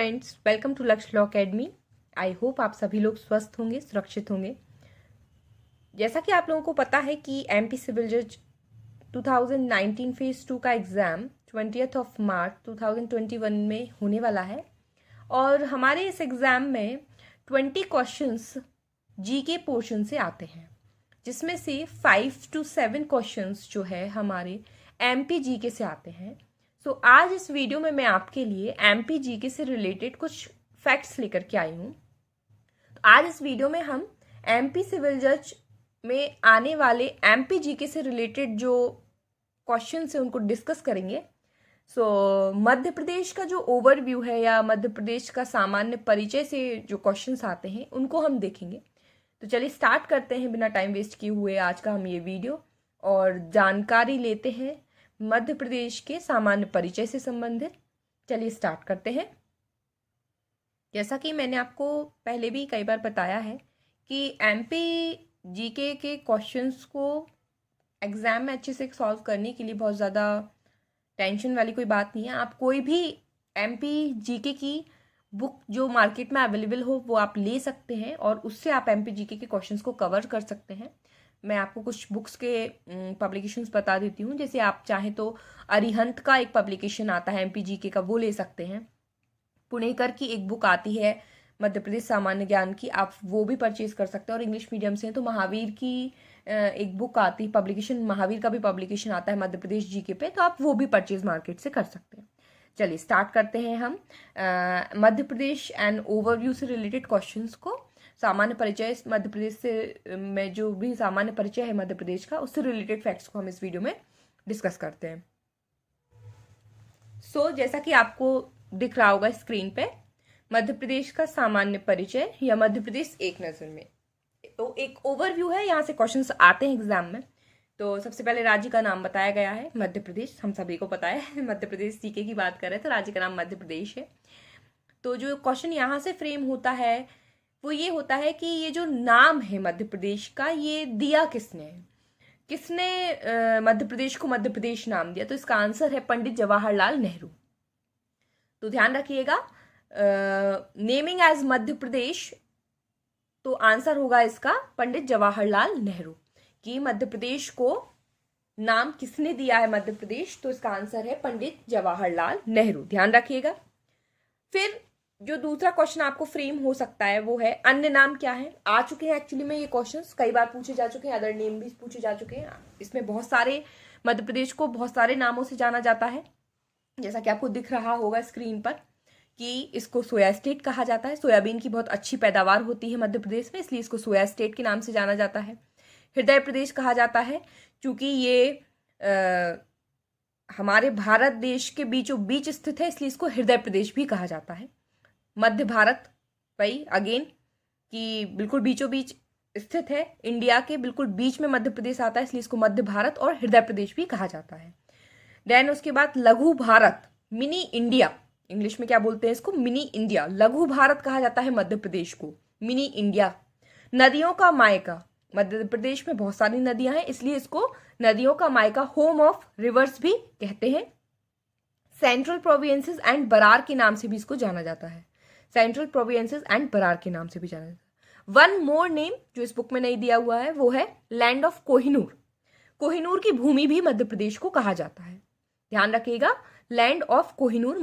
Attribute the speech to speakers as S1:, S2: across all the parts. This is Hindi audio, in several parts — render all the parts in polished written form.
S1: फ्रेंड्स, वेलकम टू लक्ष्य लॉ अकेडमी। आई होप आप सभी लोग स्वस्थ होंगे, सुरक्षित होंगे। जैसा कि आप लोगों को पता है कि एमपी सिविल जज 2019 फेज 2 का एग्ज़ाम 20 मार्च 2021 में होने वाला है और हमारे इस एग्ज़ाम में 20 क्वेश्चंस जीके पोर्शन से आते हैं, जिसमें से 5 to 7 क्वेश्चंस जो है हमारे एमपी जीके से आते हैं। आज इस वीडियो में मैं आपके लिए एमपी जीके से रिलेटेड कुछ फैक्ट्स लेकर के आई हूँ। तो आज इस वीडियो में हम एमपी सिविल जज में आने वाले एमपी जीके से रिलेटेड जो क्वेश्चंस हैं उनको डिस्कस करेंगे। मध्य प्रदेश का जो ओवरव्यू है या मध्य प्रदेश का सामान्य परिचय से जो क्वेश्चंस आते हैं उनको हम देखेंगे। तो चलिए स्टार्ट करते हैं बिना टाइम वेस्ट किए हुए आज का हम ये वीडियो और जानकारी लेते हैं मध्य प्रदेश के सामान्य परिचय से संबंधित। चलिए स्टार्ट करते हैं। जैसा कि मैंने आपको पहले भी कई बार बताया है कि एमपी जीके के क्वेश्चंस को एग्जाम में अच्छे से सॉल्व करने के लिए बहुत ज़्यादा टेंशन वाली कोई बात नहीं है। आप कोई भी एमपी जीके की बुक जो मार्केट में अवेलेबल हो वो आप ले सकते हैं और उससे आप एमपी जीके के क्वेश्चंस को कवर कर सकते हैं। मैं आपको कुछ बुक्स के पब्लिकेशंस बता देती हूँ। जैसे आप चाहें तो अरिहंत का एक पब्लिकेशन आता है एमपी जीके का, वो ले सकते हैं। पुणेकर की एक बुक आती है मध्य प्रदेश सामान्य ज्ञान की, आप वो भी परचेज कर सकते हैं। और इंग्लिश मीडियम से तो महावीर की एक बुक आती है पब्लिकेशन, महावीर का भी पब्लिकेशन आता है मध्य प्रदेश जीके पे, तो आप वो भी परचेज मार्केट से कर सकते हैं। चलिए स्टार्ट करते हैं हम मध्य प्रदेश एंड ओवरव्यू से रिलेटेड क्वेश्चंस को। सामान्य परिचय मध्य प्रदेश से में जो भी सामान्य परिचय है मध्य प्रदेश का, उससे रिलेटेड फैक्ट्स को हम इस वीडियो में डिस्कस करते हैं। जैसा कि आपको दिख रहा होगा स्क्रीन पे, मध्य प्रदेश का सामान्य परिचय या मध्य प्रदेश एक नजर में, तो एक ओवरव्यू है। यहाँ से क्वेश्चंस आते हैं एग्जाम में। तो सबसे पहले राज्य का नाम बताया गया है मध्य प्रदेश, हम सभी को पता है। मध्य प्रदेश जीके की बात कर रहे हैं तो राज्य का नाम मध्य प्रदेश है। तो जो क्वेश्चन यहाँ से फ्रेम होता है वो ये होता है कि ये जो नाम है मध्य प्रदेश का, ये दिया किसने है, किसने मध्य प्रदेश को मध्य प्रदेश नाम दिया। तो इसका आंसर है पंडित जवाहरलाल नेहरू। तो ध्यान रखिएगा, नेमिंग एज मध्य प्रदेश, तो आंसर होगा इसका पंडित जवाहरलाल नेहरू। कि मध्य प्रदेश को नाम किसने दिया है मध्य प्रदेश, तो इसका आंसर है पंडित जवाहरलाल नेहरू। ध्यान रखिएगा। फिर जो दूसरा क्वेश्चन आपको फ्रेम हो सकता है वो है अन्य नाम क्या है। आ चुके हैं एक्चुअली में ये क्वेश्चंस कई बार पूछे जा चुके हैं, अदर नेम भी पूछे जा चुके हैं। इसमें बहुत सारे मध्य प्रदेश को बहुत सारे नामों से जाना जाता है, जैसा कि आपको दिख रहा होगा स्क्रीन पर कि इसको सोया स्टेट कहा जाता है। सोयाबीन की बहुत अच्छी पैदावार होती है मध्य प्रदेश में, इसलिए इसको सोया स्टेट के नाम से जाना जाता है। हृदय प्रदेश कहा जाता है क्योंकि ये हमारे भारत देश के बीचों बीच स्थित है, इसलिए इसको हृदय प्रदेश भी कहा जाता है। मध्य भारत भाई अगेन कि बिल्कुल बीचों बीच स्थित है, इंडिया के बिल्कुल बीच में मध्य प्रदेश आता है, इसलिए इसको मध्य भारत और हृदय प्रदेश भी कहा जाता है। देन उसके बाद लघु भारत, मिनी इंडिया, इंग्लिश में क्या बोलते हैं इसको, मिनी इंडिया। लघु भारत कहा जाता है मध्य प्रदेश को, मिनी इंडिया। नदियों का मायका, मध्य प्रदेश में बहुत सारी नदियां हैं, इसलिए इसको नदियों का मायका, होम ऑफ रिवर्स भी कहते हैं। सेंट्रल प्रोविंसेस एंड बरार के नाम से भी इसको जाना जाता है, सेंट्रल प्रोविंसेस एंड बरार के नाम से भी जाना जाता है। वन मोर नेम जो इस बुक में नहीं दिया हुआ है वो है लैंड ऑफ कोहिनूर। कोहिनूर की भूमि भी मध्य प्रदेश को कहा जाता है। ध्यान रखिएगा, लैंड ऑफ कोहिनूर,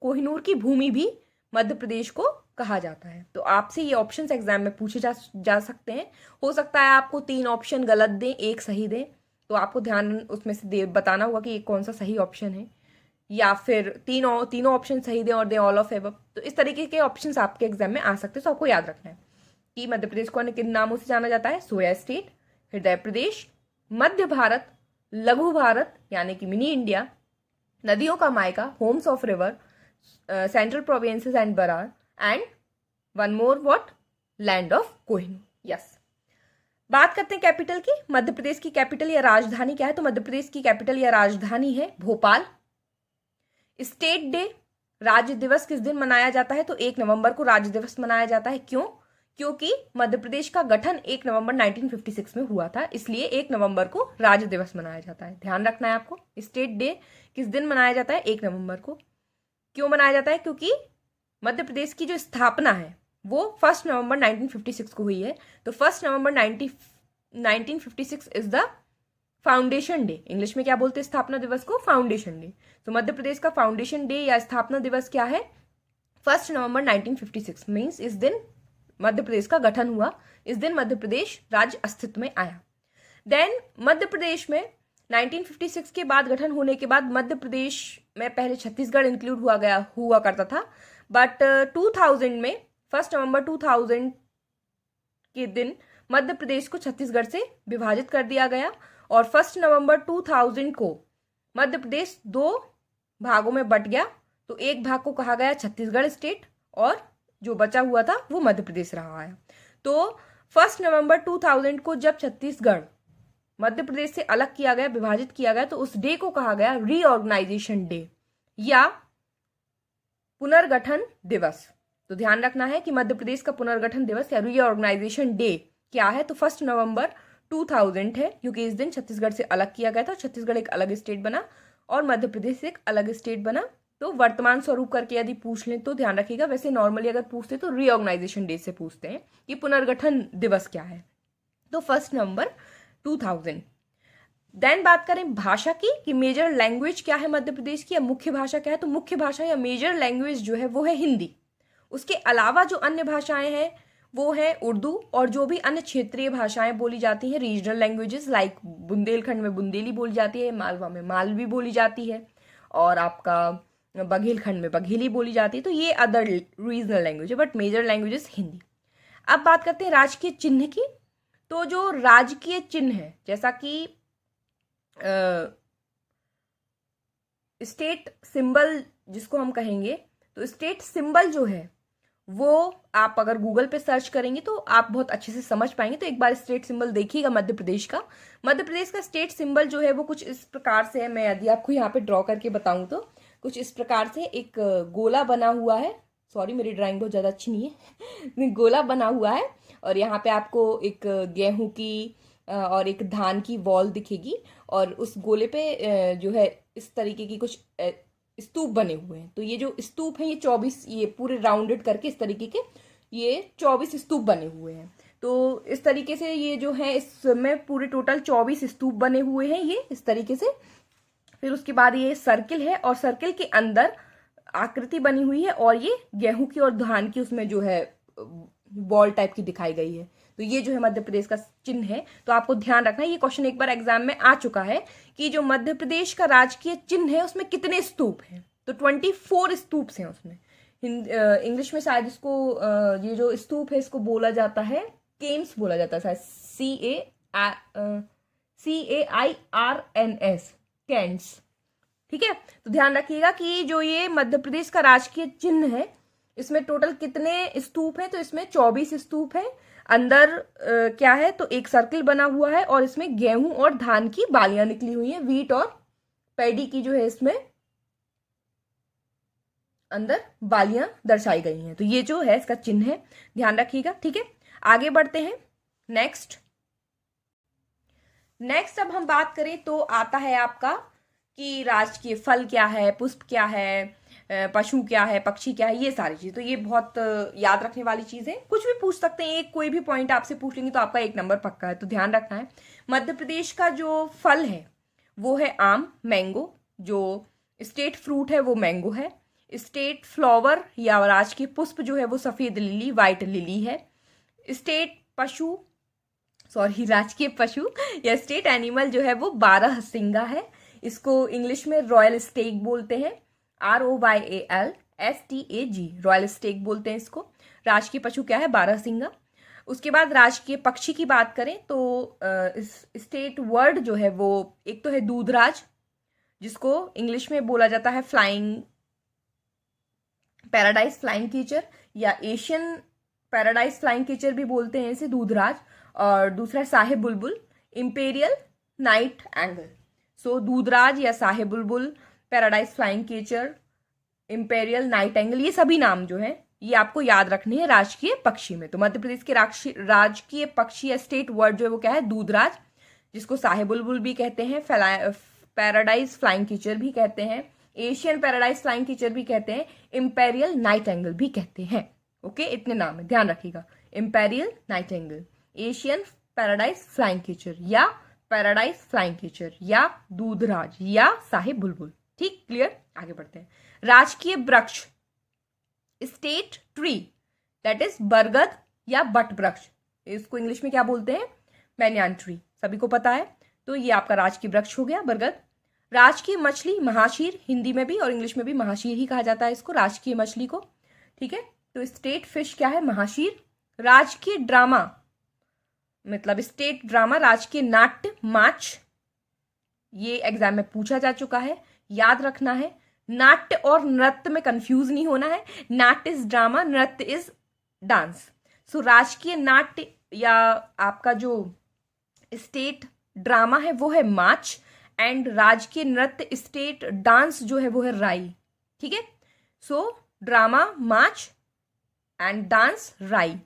S1: कोहिनूर की भूमि भी मध्य प्रदेश को कहा जाता है। तो आपसे ये ऑप्शंस एग्जाम में पूछे जा सकते हैं। हो सकता है आपको 3 ऑप्शन गलत दें, 1 सही दें, तो आपको ध्यान उसमें से बताना होगा कि कौन सा सही ऑप्शन है, या फिर तीनों ऑप्शन सही दें और दें ऑल ऑफ एबव। तो इस तरीके के ऑप्शंस आपके एग्जाम में आ सकते हैं। तो आपको याद रखना है कि मध्य प्रदेश को किन नामों से जाना जाता है, सोया स्टेट, हृदय प्रदेश, मध्य भारत, लघु भारत यानी कि मिनी इंडिया, नदियों का मायका, homes of river, central provinces and Berar, and one more what, land of Kohinoor. Yes, बात करते हैं कैपिटल की। मध्य प्रदेश की कैपिटल या राजधानी क्या है, तो मध्य प्रदेश की कैपिटल या राजधानी है भोपाल। स्टेट डे, राज्य दिवस किस दिन मनाया जाता है, तो 1 नवंबर को राज्य दिवस मनाया जाता है। क्यों, क्योंकि मध्य प्रदेश का गठन 1 नवंबर 1956 में हुआ था, इसलिए 1 नवंबर को राज्य दिवस मनाया जाता है। ध्यान रखना है आपको, स्टेट डे किस दिन मनाया जाता है, 1 नवंबर को। क्यों मनाया जाता है, क्योंकि मध्य प्रदेश की जो स्थापना है वो 1 नवंबर 1956 को हुई है। तो 1 नवंबर 1956 is the foundation day. English में क्या बोलते हैं स्थापना दिवस को? Foundation day. तो मध्य प्रदेश का फाउंडेशन डे या स्थापना दिवस क्या है? 1 नवंबर 1956 मीन्स इस दिन मध्य प्रदेश का गठन हुआ, इस दिन मध्य प्रदेश राज्य अस्तित्व में आया। देन मध्य प्रदेश में 1956 के बाद गठन होने के बाद मध्य प्रदेश में पहले छत्तीसगढ़ इंक्लूड हुआ करता था, बट 2000 में 1 नवंबर 2000 के दिन मध्य प्रदेश को छत्तीसगढ़ से विभाजित कर दिया गया और 1 नवंबर 2000 को मध्य प्रदेश 2 भागों में बट गया। तो एक भाग को कहा गया छत्तीसगढ़ स्टेट और जो बचा हुआ था वो मध्य प्रदेश रहा है। तो 1 नवंबर 2000 को जब छत्तीसगढ़ मध्य प्रदेश से अलग किया गया, विभाजित किया गया, तो उस डे को कहा गया रीऑर्गेनाइजेशन डे या पुनर्गठन दिवस। तो ध्यान रखना है कि मध्य प्रदेश का पुनर्गठन दिवस या रीऑर्गेनाइजेशन डे क्या है? तो 1 नवंबर 2000 है, क्योंकि इस दिन छत्तीसगढ़ से अलग किया गया था। छत्तीसगढ़ एक अलग स्टेट बना और मध्य प्रदेश एक अलग स्टेट बना। तो वर्तमान स्वरूप करके यदि पूछ लें तो ध्यान रखिएगा, वैसे नॉर्मली अगर पूछते तो रीऑर्गेनाइजेशन डे से पूछते हैं कि पुनर्गठन दिवस क्या है। तो 1 नवंबर 2000। देन बात करें भाषा की कि मेजर लैंग्वेज क्या है मध्य प्रदेश की या मुख्य भाषा क्या है? तो मुख्य भाषा या मेजर लैंग्वेज जो है वो है हिंदी। उसके अलावा जो अन्य भाषाएं हैं वो है उर्दू और जो भी अन्य क्षेत्रीय भाषाएं बोली जाती हैं, रीजनल लैंग्वेजेस लाइक बुंदेलखंड में बुंदेली बोली जाती है, मालवा में मालवी बोली जाती है और आपका बघेलखंड में बघेली बोली जाती है। तो ये अदर रीजनल लैंग्वेज है, बट मेजर लैंग्वेजेस हिंदी। अब बात करते हैं राजकीय चिन्ह की। तो जो राजकीय चिन्ह है, जैसा कि स्टेट सिंबल जिसको हम कहेंगे, तो स्टेट सिंबल जो है वो आप अगर गूगल पे सर्च करेंगे तो आप बहुत अच्छे से समझ पाएंगे। तो एक बार स्टेट सिंबल देखिएगा मध्य प्रदेश का। मध्य प्रदेश का स्टेट सिंबल जो है वो कुछ इस प्रकार से है। मैं यदि आपको यहाँ पे ड्रॉ करके बताऊं तो कुछ इस प्रकार से एक गोला बना हुआ है। सॉरी, मेरी ड्राइंग बहुत ज़्यादा अच्छी नहीं है। गोला बना हुआ है और यहाँ पे आपको एक गेहूं की और एक धान की वॉल दिखेगी और उस गोले पे जो है इस तरीके की कुछ स्तूप बने हुए हैं। तो ये जो स्तूप है ये 24, ये पूरे राउंडेड करके इस तरीके के ये 24 स्तूप बने हुए हैं। तो इस तरीके से ये जो है इसमें पूरे टोटल 24 स्तूप बने हुए हैं ये इस तरीके से। फिर उसके बाद ये सर्किल है और सर्किल के अंदर आकृति बनी हुई है और ये गेहूं की और धान की उसमें जो है बॉल टाइप की दिखाई गई है। तो ये जो है मध्य प्रदेश का चिन्ह है। तो आपको ध्यान रखना है, ये क्वेश्चन एक बार एग्जाम में आ चुका है कि जो मध्य प्रदेश का राजकीय चिन्ह है उसमें कितने स्तूप हैं। तो 24 स्तूप हैं उसमें। इंग्लिश में शायद इसको ये जो स्तूप है इसको बोला जाता है केम्स बोला जाता है, शायद CAIRNS, कैंट्स। ठीक है, तो ध्यान रखिएगा कि जो ये मध्य प्रदेश का राजकीय चिन्ह है इसमें टोटल कितने स्तूप हैं? तो इसमें 24 स्तूप है। अंदर क्या है? तो एक सर्किल बना हुआ है और इसमें गेहूं और धान की बालियां निकली हुई हैं, वीट और पैडी की जो है इसमें अंदर बालियां दर्शाई गई हैं। तो ये जो है इसका चिन्ह है, ध्यान रखिएगा। ठीक है, आगे बढ़ते हैं। नेक्स्ट अब हम बात करें तो आता है आपका कि राजकीय फल क्या है, पुष्प क्या है, पशु क्या है, पक्षी क्या है, ये सारी चीज। तो ये बहुत याद रखने वाली चीज है। कुछ भी पूछ सकते हैं, एक कोई भी पॉइंट आपसे पूछ लेंगे तो आपका 1 नंबर पक्का है। तो ध्यान रखना है। मध्य प्रदेश का जो फल है वो है आम, मैंगो। जो स्टेट फ्रूट है वो मैंगो है। स्टेट फ्लावर या राजकीय पुष्प जो है वो सफेद लिली, व्हाइट लिली है। राजकीय पशु या स्टेट एनिमल जो है वो बारहसिंगा है। इसको इंग्लिश में रॉयल स्टेग बोलते हैं, ROYALSTAG, रॉयल स्टेग बोलते हैं इसको। राजकीय पशु क्या है? बारहसिंगा। उसके बाद राजकीय पक्षी की बात करें तो स्टेट वर्ड जो है वो एक तो है दूधराज, जिसको इंग्लिश में बोला जाता है फ्लाइंग पैराडाइज फ्लाइंग कीचर या एशियन पैराडाइज फ्लाइंग कीचर भी बोलते हैं इसे, दूधराज। और दूसरा साहेब बुलबुल, इंपेरियल नाइट एंगल। सो दूधराज या साहेब बुलबुल, paradise flycatcher, imperial nightingale, ये सभी नाम जो है ये आपको याद रखने हैं राजकीय पक्षी में। तो मध्य प्रदेश के राजकीय पक्षी या स्टेट वर्ड जो है वो क्या है? दूधराज, जिसको साहेब बुलबुल भी कहते हैं, पैराडाइज फ्लाइंग कीचर भी कहते हैं, एशियन पैराडाइज फ्लाइंग कीचर भी कहते हैं, इंपेरियल नाइटिंगेल भी कहते हैं। ओके, इतने नाम है, ध्यान रखिएगा। Imperial nightingale, Asian paradise flycatcher या पैराडाइज फ्लाइंग कीचर या दूधराज या साहिब बुलबुल। ठीक, क्लियर। आगे बढ़ते हैं। राजकीय वृक्ष, स्टेट ट्री, दैट इज बरगद या बट वृक्ष, इसको इंग्लिश में क्या बोलते हैं? बैनियान ट्री, सभी को पता है। तो ये आपका राजकीय वृक्ष हो गया बरगद। राजकीय मछली महाशीर, हिंदी में भी और इंग्लिश में भी महाशीर ही कहा जाता है इसको, राजकीय मछली को। ठीक है, तो स्टेट फिश क्या है? महाशीर। राजकीय ड्रामा, मतलब स्टेट ड्रामा, राजकीय नाट्य माच, ये एग्जाम में पूछा जा चुका है, याद रखना है। नाट्य और नृत्य में कंफ्यूज नहीं होना है, नाट्य इज ड्रामा, नृत्य इज डांस। सो राजकीय नाट्य या आपका जो स्टेट ड्रामा है वो है माच, एंड राजकीय नृत्य स्टेट डांस जो है वो है राई। ठीक है, सो ड्रामा माच एंड डांस राई।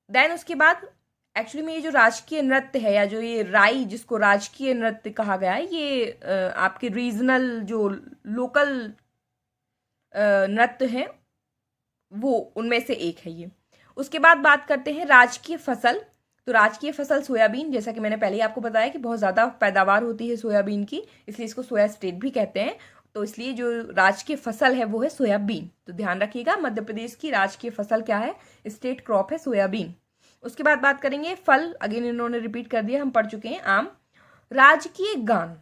S1: देन उसके बाद एक्चुअली में ये जो राजकीय नृत्य है या जो ये राई जिसको राजकीय नृत्य कहा गया है, ये आपके रीजनल जो लोकल नृत्य हैं वो उनमें से एक है ये। उसके बाद बात करते हैं राजकीय फसल। तो राजकीय फसल सोयाबीन, जैसा कि मैंने पहले ही आपको बताया कि बहुत ज़्यादा पैदावार होती है सोयाबीन की, इसलिए इसको सोया स्टेट भी कहते हैं। तो इसलिए जो राजकीय फसल है वो है सोयाबीन। तो ध्यान रखिएगा, मध्य प्रदेश की राजकीय फसल क्या है? स्टेट क्रॉप है सोयाबीन। उसके बाद बात करेंगे फल, अगेन इन्होंने रिपीट कर दिया, हम पढ़ चुके हैं, आम। राजकीय गान,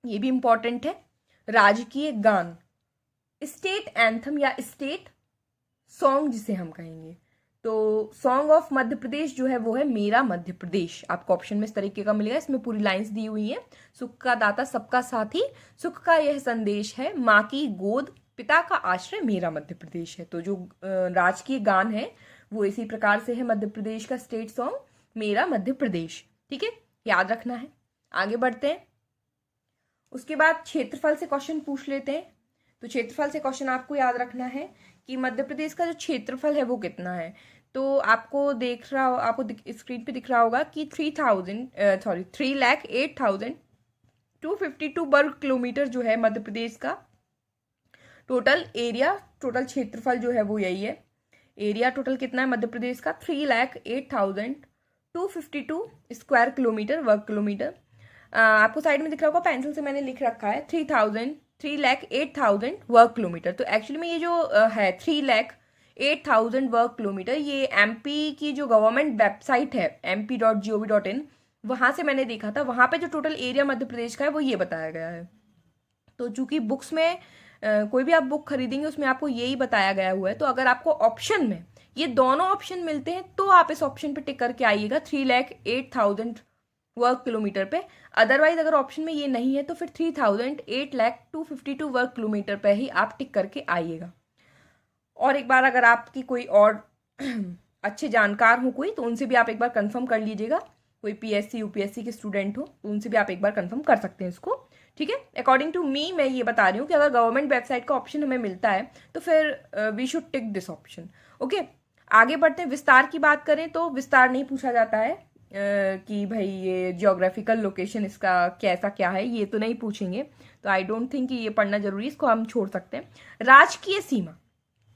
S1: ये भी इंपॉर्टेंट है, राजकीय गान, स्टेट एंथम या स्टेट सॉन्ग जिसे हम कहेंगे। तो सॉन्ग ऑफ मध्य प्रदेश जो है वो है मेरा मध्य प्रदेश। आपको ऑप्शन में इस तरीके का मिलेगा, इसमें पूरी लाइंस दी हुई हैं। सुख का दाता सबका साथी, सुख का यह संदेश है, माँ की गोद, पिता का आश्रय, मेरा मध्य प्रदेश है। तो जो राजकीय गान है वो इसी प्रकार से है, मध्य प्रदेश का स्टेट सॉन्ग मेरा मध्य प्रदेश। ठीक है, याद रखना है। आगे बढ़ते हैं। उसके बाद क्षेत्रफल से क्वेश्चन पूछ लेते हैं। तो क्षेत्रफल से क्वेश्चन आपको याद रखना है कि मध्य प्रदेश का जो क्षेत्रफल है वो कितना है। तो आपको स्क्रीन पे दिख रहा होगा कि 3,08,252 वर्ग किलोमीटर जो है मध्य प्रदेश का टोटल एरिया, टोटल क्षेत्रफल जो है वो यही है। एरिया टोटल कितना है मध्य प्रदेश का? 3,08,252 स्क्वायर किलोमीटर, वर्ग किलोमीटर। आपको साइड में दिख रहा होगा, पेंसिल से मैंने लिख रखा है 3,08,000 वर्ग किलोमीटर। तो एक्चुअली में ये जो है 3,08,000 वर्ग किलोमीटर, ये एमपी की जो गवर्नमेंट वेबसाइट है mp.gov.in, वहाँ से मैंने देखा था। वहाँ पे जो टोटल एरिया मध्य प्रदेश का है वो ये बताया गया है। तो चूंकि बुक्स में कोई भी आप बुक खरीदेंगे उसमें आपको यही बताया गया हुआ है, तो अगर आपको ऑप्शन में ये दोनों ऑप्शन मिलते हैं तो आप इस ऑप्शन पे टिक करके आइएगा 3,08,000 वर्ग किलोमीटर पे। अदरवाइज अगर ऑप्शन में ये नहीं है तो फिर 3,08,252 वर्ग किलोमीटर पे ही आप टिक करके आइएगा। और एक बार अगर आपकी कोई और अच्छे जानकार हो कोई, तो उनसे भी आप एक बार कंफर्म कर लीजिएगा। कोई पीएससी यूपीएससी के स्टूडेंट हो तो उनसे भी आप एक बार कंफर्म कर सकते हैं इसको। ठीक है, अकॉर्डिंग टू मी मैं ये बता रही हूँ कि अगर गवर्नमेंट वेबसाइट का ऑप्शन हमें मिलता है तो फिर we should tick this option. Okay, आगे बढ़ते हैं। विस्तार की बात करें तो विस्तार नहीं पूछा जाता है कि भाई ये जियोग्राफिकल लोकेशन इसका कैसा क्या है, ये तो नहीं पूछेंगे। तो आई डोंट थिंक कि ये पढ़ना जरूरी, इसको हम छोड़ सकते हैं। राजकीय सीमा,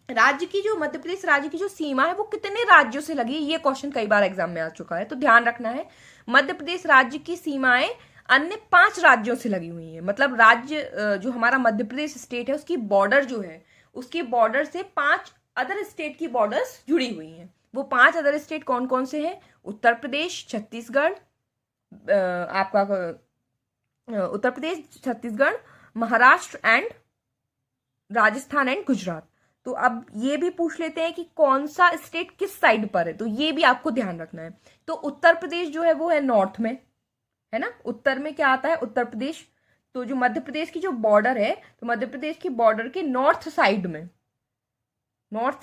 S1: राज्य की जो मध्य प्रदेश राज्य की जो सीमा है वो कितने राज्यों से लगी, ये क्वेश्चन कई बार एग्जाम में आ चुका है। तो ध्यान रखना है, मध्य प्रदेश राज्य की सीमाएं अन्य 5 राज्यों से लगी हुई है। मतलब राज्य जो हमारा मध्य प्रदेश स्टेट है उसकी बॉर्डर जो है, उसकी बॉर्डर से 5 अदर स्टेट की बॉर्डर्स जुड़ी हुई हैं। वो 5 अदर स्टेट कौन कौन से हैं? उत्तर प्रदेश, छत्तीसगढ़, आपका उत्तर प्रदेश, छत्तीसगढ़, महाराष्ट्र एंड राजस्थान एंड गुजरात। तो अब ये भी पूछ लेते हैं कि कौन सा स्टेट किस साइड पर है, तो ये भी आपको ध्यान रखना है। तो उत्तर प्रदेश जो है वो है नॉर्थ में, है ना, उत्तर में क्या आता है? उत्तर प्रदेश। तो जो मध्य प्रदेश की जो बॉर्डर है, तो मध्य प्रदेश की बॉर्डर के नॉर्थ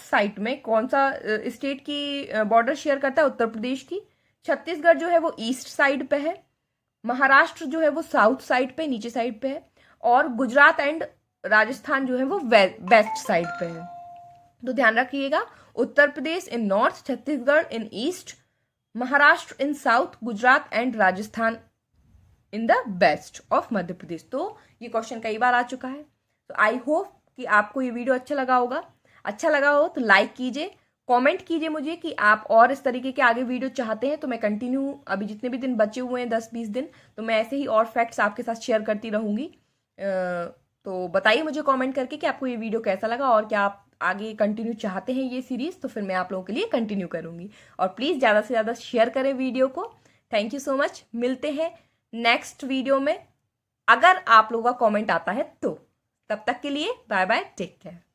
S1: साइड में कौन सा स्टेट की बॉर्डर शेयर करता है? उत्तर प्रदेश की। छत्तीसगढ़ जो है वो ईस्ट साइड पे है, महाराष्ट्र जो है वो साउथ साइड पे, नीचे साइड पे है, और गुजरात एंड राजस्थान जो है वो वेस्ट साइड पे है। तो ध्यान रखिएगा, Uttar Pradesh in north, Chhattisgarh in east, Maharashtra in south, Gujarat and Rajasthan in the west of Madhya Pradesh. तो ये क्वेश्चन कई बार आ चुका है। तो आई होप कि आपको ये वीडियो अच्छा लगा होगा। अच्छा लगा हो तो लाइक कीजिए, कमेंट कीजिए मुझे कि आप और इस तरीके के आगे वीडियो चाहते हैं तो मैं कंटिन्यू, अभी जितने भी दिन बचे हुए हैं 10-20 दिन, तो मैं ऐसे ही और फैक्ट्स आपके साथ शेयर करती रहूँगी। तो बताइए मुझे कमेंट करके कि आपको ये वीडियो कैसा लगा और क्या आप आगे कंटिन्यू चाहते हैं ये सीरीज़, तो फिर मैं आप लोगों के लिए कंटिन्यू करूँगी। और प्लीज़ ज़्यादा से ज़्यादा शेयर करें वीडियो को। Thank you so much. मिलते हैं नेक्स्ट वीडियो में, अगर आप लोगों का कमेंट आता है तो। तब तक के लिए बाय बाय, टेक केयर।